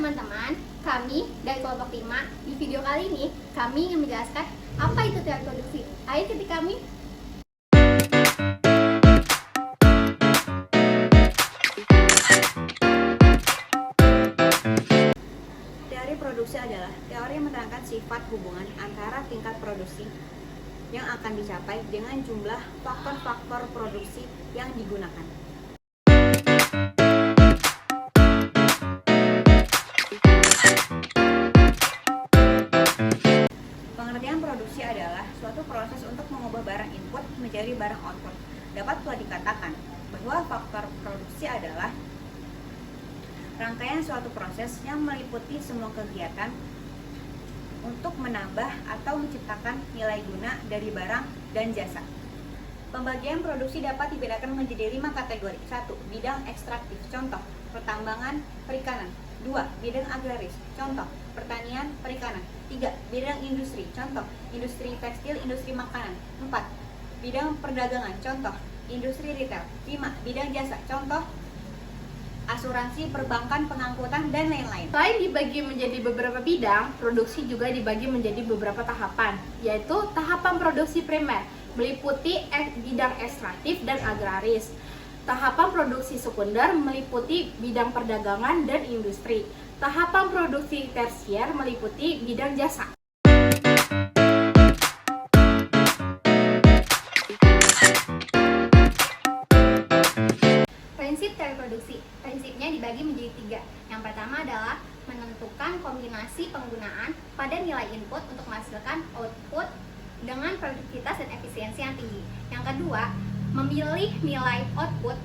teman-teman, kami dari kelompok 5 di video kali ini kami ingin menjelaskan apa itu teori produksi. Ayo ikuti kami. Teori produksi adalah teori yang menerangkan sifat hubungan antara tingkat produksi yang akan dicapai dengan jumlah faktor-faktor produksi yang digunakan. Pengertian produksi adalah suatu proses untuk mengubah barang input menjadi barang output. Dapat pula dikatakan bahwa faktor produksi adalah rangkaian suatu proses yang meliputi semua kegiatan untuk menambah atau menciptakan nilai guna dari barang dan jasa. Pembagian produksi dapat dibedakan menjadi 5 kategori. 1. Bidang ekstraktif, contoh pertambangan, perikanan. 2. Bidang agraris, contoh pertanian, perikanan. 3. Bidang industri, contoh industri tekstil, industri makanan. 4. Bidang perdagangan, contoh industri retail. 5. Bidang jasa, contoh asuransi, perbankan, pengangkutan, dan lain-lain. Selain dibagi menjadi beberapa bidang, produksi juga dibagi menjadi beberapa tahapan, yaitu tahapan produksi primer, meliputi bidang ekstraktif dan agraris. Tahapan produksi sekunder meliputi bidang perdagangan dan industri. Tahapan produksi tersier meliputi bidang jasa. Prinsip teori produksi. Prinsipnya dibagi menjadi 3. Yang pertama adalah menentukan kombinasi penggunaan pada nilai input untuk menghasilkan output dengan produktivitas dan efisiensi yang tinggi. Yang kedua, memilih nilai output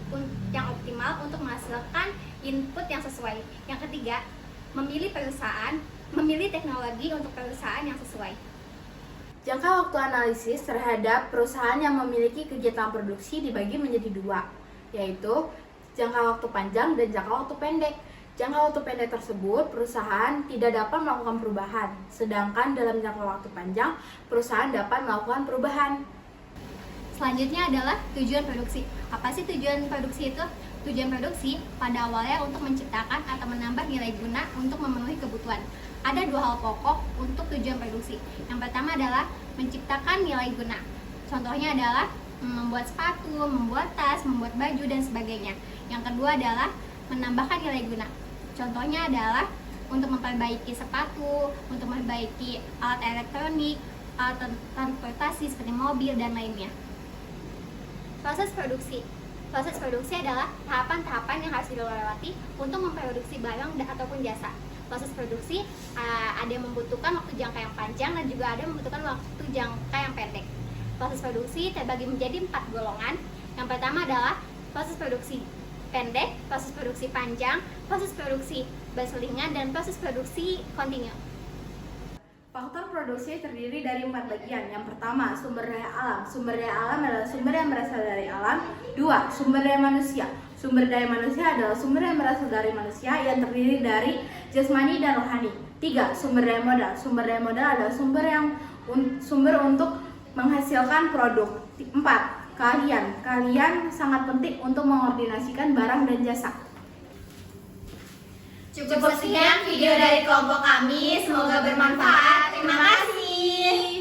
yang optimal untuk menghasilkan input yang sesuai. Yang ketiga, memilih teknologi untuk perusahaan yang sesuai. Jangka waktu analisis terhadap perusahaan yang memiliki kegiatan produksi dibagi menjadi 2, yaitu jangka waktu panjang dan jangka waktu pendek. Jangka waktu pendek tersebut, perusahaan tidak dapat melakukan perubahan, sedangkan dalam jangka waktu panjang, perusahaan dapat melakukan perubahan. Selanjutnya adalah tujuan produksi. Apa sih tujuan produksi itu? Tujuan produksi pada awalnya untuk menciptakan atau menambah nilai guna untuk memenuhi kebutuhan. Ada 2 hal pokok untuk tujuan produksi. Yang pertama adalah menciptakan nilai guna. Contohnya adalah membuat sepatu, membuat tas, membuat baju, dan sebagainya. Yang kedua adalah menambahkan nilai guna. Contohnya adalah untuk memperbaiki sepatu, untuk memperbaiki alat elektronik, alat transportasi seperti mobil, dan lainnya. Proses produksi. Proses produksi adalah tahapan-tahapan yang harus dilewati untuk memproduksi barang ataupun jasa. Proses produksi ada yang membutuhkan waktu jangka yang panjang dan juga ada yang membutuhkan waktu jangka yang pendek. Proses produksi terbagi menjadi 4 golongan. Yang pertama adalah proses produksi pendek, proses produksi panjang, proses produksi berselingan, dan proses produksi kontinu. Faktor produksi terdiri dari 4 bagian. Yang pertama, sumber daya alam. Sumber daya alam adalah sumber yang berasal dari alam. 2. Sumber daya manusia. Sumber daya manusia adalah sumber yang berasal dari manusia yang terdiri dari jasmani dan rohani. 3. Sumber daya modal. Sumber daya modal adalah sumber untuk menghasilkan produk. 4. Kalian sangat penting untuk mengordinasikan barang dan jasa. Cukup sekian video dari kelompok kami, semoga bermanfaat. Terima kasih.